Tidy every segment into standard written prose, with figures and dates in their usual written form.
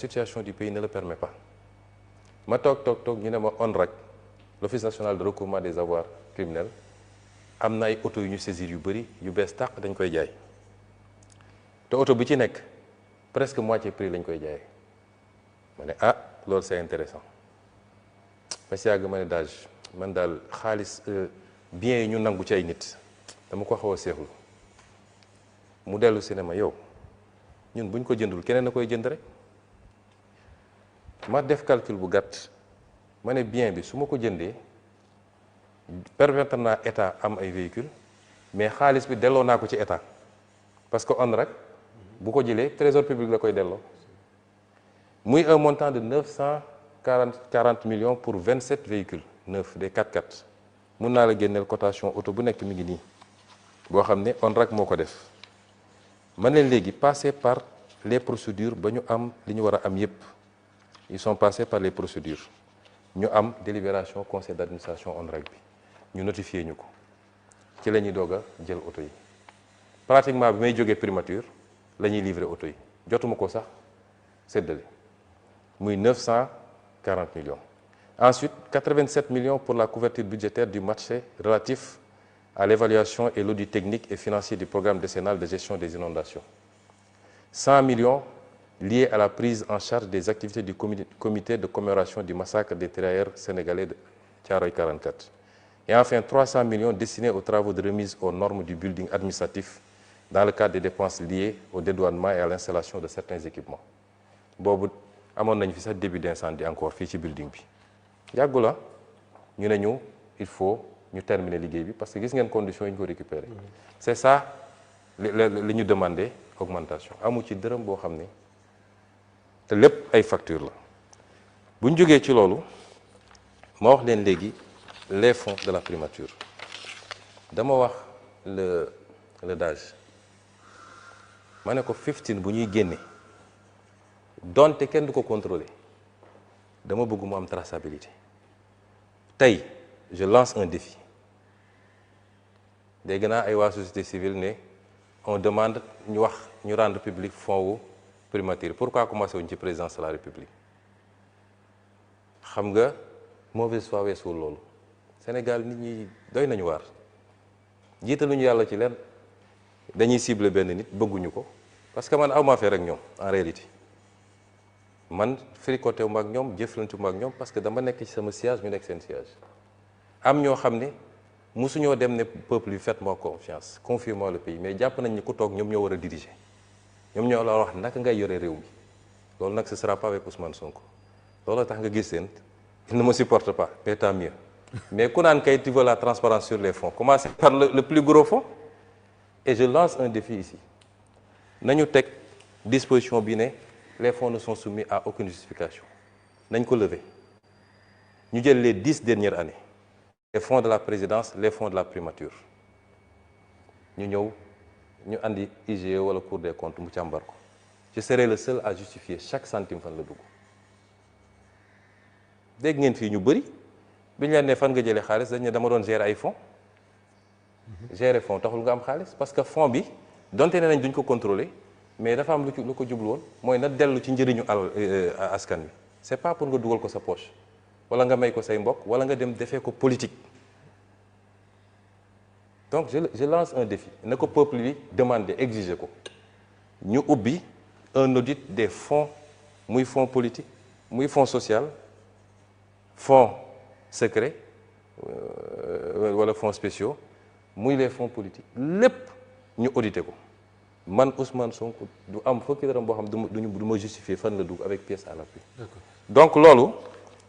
situation du pays ne le permet pas ma toog ñu ne ma ONRAC l'Office national de recouvrement des avoirs criminels am na ay oto yu ñu saisir yu bëri yu bees tàq dañ koy jaay te oto bi ci nekk presque moitié prix lañ koy jaayee ma ne ah loolu c'est intéressant parce que yàgg ma ne dage man daal xaalis biens yi ñu nangu ci ay nit dama ko xaw a seexlu mu dellu si ne ma yow ñun buñ ko jëndul keneen na koy jënd rek ma def calcul bu gàtt ma ne bien bi su ma ko jëndee permettre naa état am ay véhicules mais xaalis bi delloo naa ko ci état parce que ONRAC bu ko jëlee trésor public la koy delloo muy un montant de 940 millions pour 27 véhicules neufs des 4x4 mun naa la génneel cotation auto bu nekk mi ngi nii boo xam ne ONRAC moo ko def man leen léegi passer par les procédures ba ñu am li ñu war a am yépp ils sont passés par les procédures ñu am délibération conseil d'administration ONRAC bi ñu notifié ñu ko ci la ñuy doog a jël oto yi pratiquement bi may jógee primature la ñuy livrer oto yi jotuma ko sax séddale muy 940 millions. Ensuite 87 millions pour la couverture budgétaire du marché relatif à l'évaluation et l'audit technique et financier du programme décennal de gestion des inondations. 100 millions liés à la prise en charge des activités du comité de commémoration du massacre des tirailleurs sénégalais de Thiaroye 44. Et enfin 300 millions destinés aux travaux de remise aux normes du building administratif dans le cadre des dépenses liées au dédouanement et à l'installation de certains équipements. boobu amoon nañu fi sax début d'incendie encore fii ci building bi yàggu la ñu ne ñu il faut ñu terminer liggéey bi parce que gis ngeen conditions yi ñu ko récupérer. C'est ça li ñu demandé augmentation amu ci dërëm boo xam ne te lépp ay facture la bu ñu jógee ci loolu ma wax leen léegi les fonds de la primature dama wax le DAGE ma ne ko 15 bu ñuy génne donte kenn du ko contrôler dama bëgg mu am traçabilité tey je lance un défi dégg naa ay waa société civile ne on demande ñu wax ñu rendre public fonds wu primature pourquoi commencé wuñ ci présidence de la république xam nga mauvaise foi weesuwul loolu Sénégal nit ñi doy nañu waar jiitaluñu yàlla ci leen dañuy cibler benn nit bëgguñu ko parce que man awma affaire ak ñoom en réalité man fricoté wu ma ak ñoom jëflante wu ma ak ñoom parce que dama nekk ci sama siège ñu nekk seen siège am ñoo xam ne mosuñoo dem ne peuple bi faites-moi confiance confiez-moi le pays mais jàpp nañ ni ku toog ñoom ñoo war a diriger ñoom ñoo la wax naka ngay yore réew mi loolu nag ce sera pas avec Ousmane Sonko loolu tax nga gis seen il ne me supporte pas mais tant mieux mais ku naan kay tu veux la transparence sur les fonds commencez par le plus gros fonds et je lance un défi ici nañu teg disposition bi ne les fonds ne sont soumis à aucune justification nañ ko lever ñu jël les 10 dernières années les fonds de la présidence les fonds de la primature ñu ñëw ñu andi IGE wala Cour des comptes mu càmbar ko je serai le seul à justifier chaque centime fan la dugg dégg ngeen fii ñu bëri bi ñu leen ne fan nga jëlee xaalis dañ ne dama doon gérer ay fonds gérer fonds taxul nga am xaalis parce que fonds bi donte ne nañ duñ ko contrôler mais dafa am lu ko jublu woon mooy na dellu ci njëriñu askan wi c'est pas pour nga dugal ko sa poche wala nga may ko say mbokk wala nga dem defee ko politique donc je lance un défi na ko peuple bi demander exiger ko ñu ubbi un audit des fonds muy fonds politique muy fonds social fonds secret wala fonds spéciaux muy les fonds politiques lépp ñu auditer ko man Ousmane Sonko du am fukki dërëm boo xam du ma justifier fan la dugg avec pièce à l'appui. Donc loolu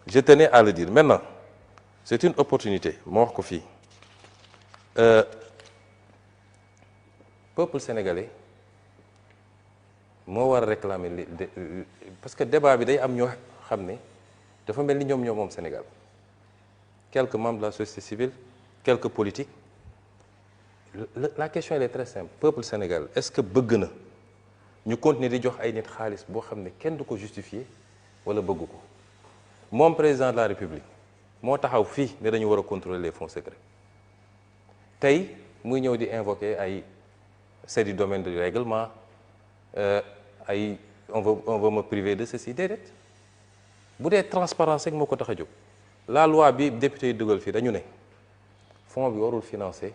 je tenais à le dire maintenant c'est une opportunité ma wax ko fii peuple sénégalais moo war a réclamer parce que débat bi day am ñoo xam ne dafa mel ni ñoom moom Sénégal quelques membres de la société civile quelques politiques la question elle est très simple peuple sénégal est-ce que bëgg na ñu continuer di jox ay nit xaalis boo xam ne kenn du ko justifier wala bëgg ko moom président de la république moo taxaw fii ne dañu war a contrôler les fonds secrets tey muy ñëw di invoquer ay c'est du domaine du règlement ay on veut me priver de ceci déedéet bu dee transparence rek moo ko tax a jóg la loi bi député yi dugal fii dañu ne fonds bi warul financer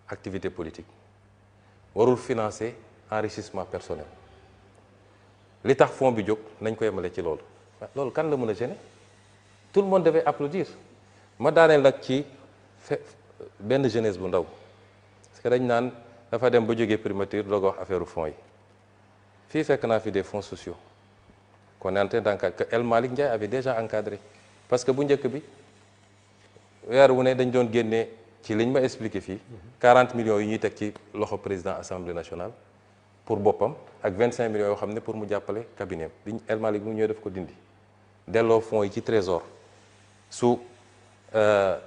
activité politique warul financer enrichissement personnel li tax fonds bi jóg nañ ko yemale ci loolu loolu kan la mën a gêner tout le monde devait applaudir ma daaneel nag ci benn jeunesse bu ndaw parce que dañ naan dafa dem ba jógee primature doog a wax affaire fonds yi fii fekk naa fi des fonds sociaux qu'on est en train d'encadrer que El Malick Ndiaye avait déjà encadré parce que bu njëkk bi weer wu ne dañ doon génnee ci liñ ma expliqué fii 40 millions yi ñuy teg ci loxo président assemblée nationale pour boppam ak 25 millions yoo xam ne pour mu jàppale cabinet bi El Malick mu ñëw def ko dindi delloo fonds yi ci trésor su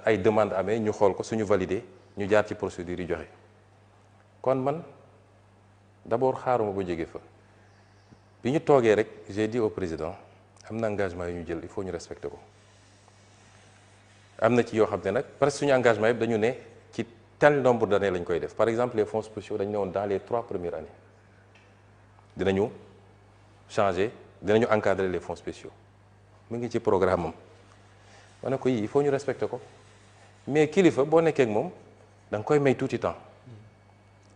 ay demande amee ñu xool ko suñu validé ñu jaar ci procédure yi joxe kon man d'abord xaaruma ba jóge fa bi ñu toogee rek j'ai dit au président am na engagement yu ñu jël il faut ñu respecter ko am na ci yoo xam ne nag presque suñu engagement yëpp dañu ne ci tel nombre d'années lañ koy def par exemple les fonds spéciaux dañu ne woon dans les 3 premières années dinañu changer dinañu encadrer les fonds spéciaux mu ngi ci programme am ma ne ko yii il faut ñu respecter ko mais kilifa boo nekkee ak moom da nga koy may tuuti temps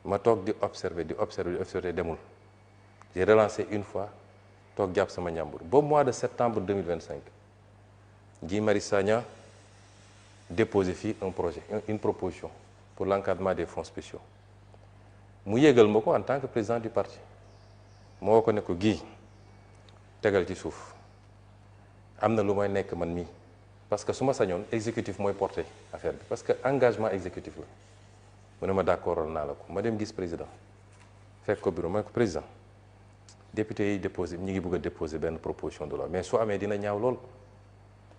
ma toog di observer demul j'ai relancé une fois toog jàpp sama njàmbur ba mois de septembre 2025 Guy Marius Sagna déposé fii un projet une proposition pour l'encadrement des fonds spéciaux mu yégal ma ko en tant que président du parti moo ko ne ko Guy tegal ci suuf am na lu may nekk man mii parce que su ma sañoon exécutif mooy porter affaire bi parce que engagement exécutif la mu ne ma d'accord naa la ko ma dem gis président fekk ko bureau ma ne ko président député yi déposé ñu ngi bëgg a déposer benn proposition de loi mais su amee dina ñaaw lool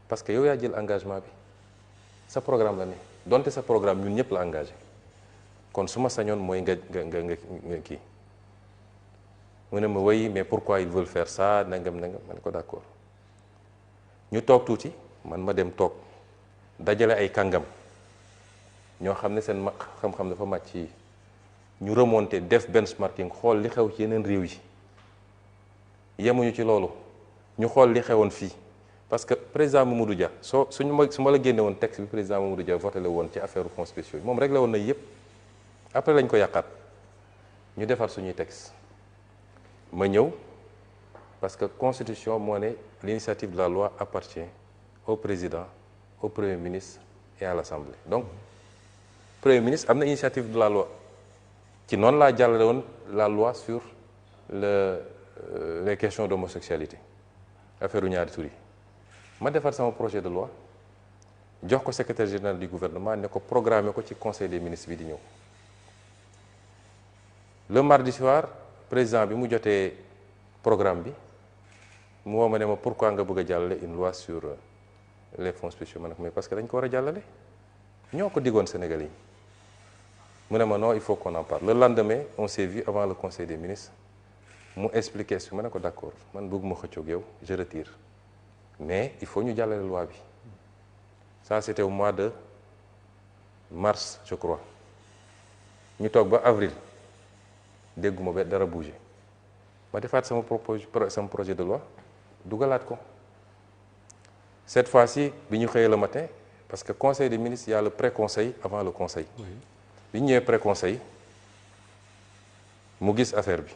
parce que yow yaa jël engagement bi sa programme la ne donte sa programme ñun ñëpp la engagé kon su ma sañoon mooy nga kii mu ne ma oui mais pourquoi ils veulent faire ça nangam ma ne ko d'accord ñu toog tuuti man ma dem toog dajale ay kàngam ñoo xam ne seen xam-xam dafa màcc yi ñu remonté def benchmarking xool li xew ci yeneen réew yi yemuñu ci loolu ñu xool li xewoon fii parce que président Mamadou Dia su ma la génne woon texte bi président Mamadou Dia voté la woon ci affaire fonds spéciaux yi moom réglé woon na yëpp après lañ ko yàqaat ñu defar suñuy texte ma ñëw parce que constitution moo ne l'initiative de la loi appartient au président au premier ministre et à l'assemblée donc premier ministre am na initiative de la loi ci noonu laa jàllale woon la loi sur les questions d'homosexualité affaire u ñaari tur yi ma defar sama projet de loi jox ko secrétaire général du gouvernement ne ko programmer ko ci conseil des ministres bi di ñëw le mardi soir président bi mu jotee programme bi mu woo ma ne ma pourquoi nga bëgg a jàllale une loi sur les fonds spéciaux ma ne ko mais parce que dañ ko war a jàllale ñoo ko diggoon Sénégalais yi mu ne ma non il faut qu'on en parle le lendemain on s'est vu avant le conseil des ministres mu expliqué su ma ne ko d'accord man bëgguma xëccoog yow je retire mais il faut ñu jàllale loi bi ça c'était au mois de mars je crois ñu toog ba avril dégguma ba dara bouger ma defaat sama projet de loi dugalaat ko cette fois-ci bi ñu xëyee le matin parce que conseil des ministres il y a le pré-conseil avant le conseil bi ñu ñëwee pré-conseil mu gis affaire bi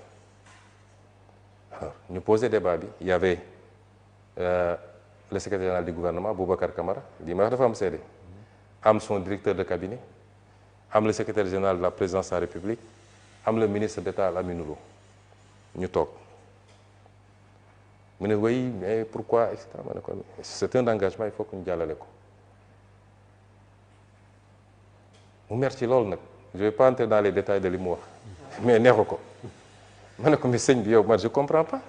alors ñu posé débat bi il y avait le secrétaire général du gouvernement Boubacar Camara lii ma wax dafa am seede am son directeur de cabinet am le secrétaire général de la présidence de la République am le ministre d'État Aminou Lo ñu toog mu ne oui mais pourquoi et cetera ma ne ko c'est un engagement il faut que ñu jàllale ko mu mer ci loolu nag je vais pas entrer dans les détails de li mu wax mais neexu ko ma ne ko mais sëñ bi yow man je comprends pas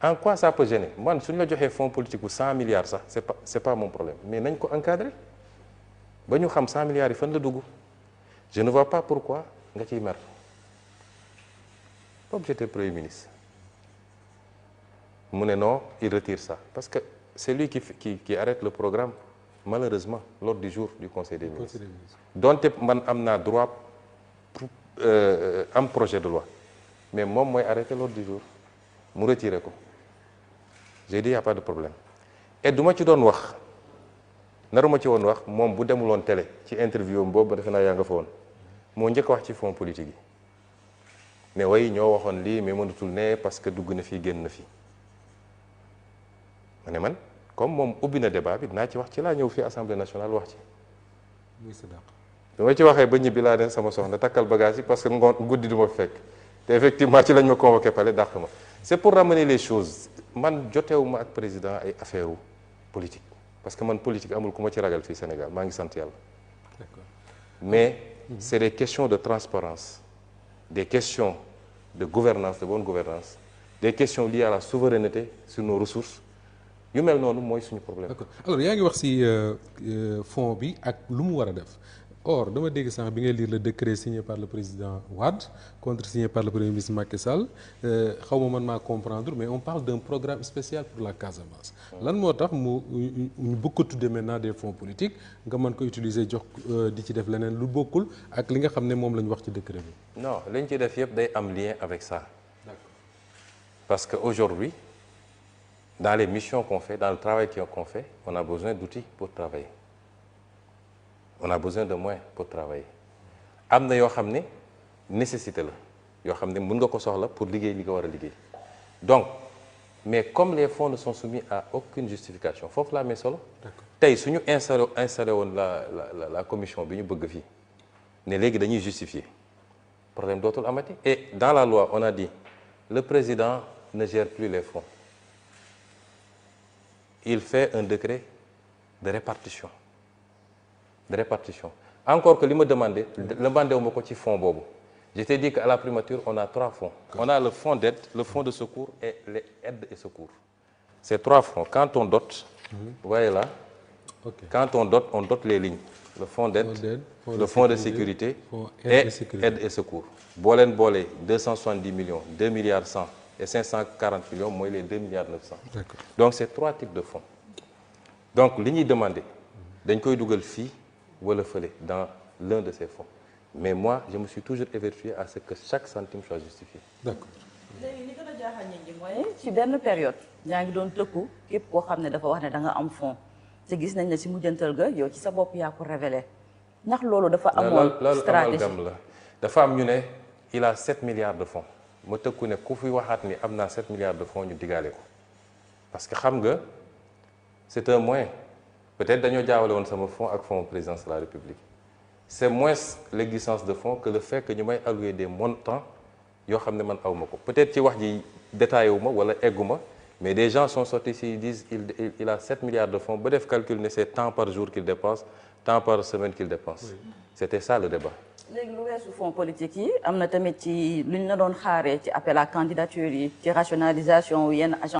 en quoi ça peut gêner man suñu la joxee fonds politique bu 100 milliards sax c'est pas mon problème mais nañ ko encadrer ba ñu xam 100 milliards yi fan la dugg je ne vois pas pourquoi nga ciy mer boobu j'étais premier ministre mu ne non il retire ça parce que c'est lui qui arrête le programme malheureusement l'ordre du jour du conseil des ministres donte man am naa droit pour am projet de loi mais moom mooy arrêter l'ordre du jour mu retiré ko j'ai dit y a pas de problème et du ma ci doon wax naruma ci woon wax moom bu demuloon télé ci interview am boobu ba defe naa yaa nga fa woon moo njëkk wax ci fonds politique yi mais way ñoo waxoon lii mais mënatul ne parce que dugg na fii génn na fii ma ne man comme moom ubbi na débat bi dinaa ci wax ci laa ñëw fii assemblée nationale wax ci. muy sa dàq. bi ma ci waxee ba ñibbi laa ne sama soxna takkal bagage yi parce que ngoon guddi du ma fekk te effectivement ci lañ ma convoqué pale dàq ma c'est pour ramener les choses man jotewuma ak président ay affaire politique parce que man politique amul ku ma ci ragal fii Sénégal maa ngi sant yàlla. D'accord. Mais c'est des questions de transparence des questions de gouvernance de bonne gouvernance des questions liées à la souveraineté sur nos ressources yu mel noonu mooy suñu problème. D'accord alors yaa ngi wax ci fonds bi ak lu mu war a def or dama dégg sànq bi ngay lire le décret signé par le président Wade contresigné par le premier ministre Macky Sall xaw ma man maa comprendre mais on parle d'un programme spécial pour la Casamance. lan moo tax ñu bëgg ko tuddee maintenant des fonds politiques nga mën ko utiliser jox di ci def leneen lu bokkul ak li nga xam ne moom la ñu wax ci décret bi. Non li ñu ci def yëpp day am lien avec ça. D'accord. Parce que aujourd'hui dans les missions qu'on fait dans le travail qu'on fait on a besoin d'outils pour travailler. On a besoin de moyens pour travailler am na yoo xam ne nécessité la yoo xam ne mën nga ko soxla pour liggéey li nga war a liggéey donc mais comme les fonds ne sont soumis à aucune justification foofu laa amee solo tey suñu installé woon la commission bi ñu bëgg fii ne léegi dañuy justifier problème dootul amati et dans la loi on a dit le président ne gère plus les fonds il fait un décret de répartition encore que li ma demandé wu ma ko ci fonds boobu je t'ai dit qu'à la primature on a 3 fonds on a le fonds d'aide le fonds de secours et les aides et secours ces 3 fonds quand on dote vous voyez là quand on dote les lignes le fonds d'aide le fonds de sécurité et aide et secours boo leen boolee 270 millions 2 milliards 100 et 540 millions mooy les 2 milliards 900 donc c'est 3 types de fonds donc li ñuy demandé dañ koy dugal fii wala fële dans l'un de ces fonds mais moi je me suis toujours évertué à ce que chaque centime soit justifié. D'accord. léegi li gën a jaaxal nit ñi mooy ci benn période yaa ngi doon tëkku képp koo xam ne dafa wax ne da nga am fonds te gis nañ ne si mujjantal ga yow ci sa bopp yaa ko révélé ndax loolu dafa amoon stratégie amalgame la dafa am ñu ne il a 7 milliards de fonds ma tëkku ne ku fi waxaat ni am naa 7 milliards de fonds ñu digaale ko parce que xam nga c'est un moyen. Peut-être dañoo jaawale woon sama fonds ak fonds présidence de la République c'est moins l'existence de fonds que le fait que ñu may allouer des montants yoo xam ne man awma ko peut-être ci wax ji détaillé wu ma wala eggu ma mais des gens sont sortis ici ils disent il a 7 milliards de fonds ba def calcul ne c'est tant par jour qu'il dépense tant par semaine qu'il dépense c'était ça le débat. léegi lu weesu fonds politique yi am na tamit ci lu ñu la doon xaaree ci appel à candidature yi ci rationalisation yenn agence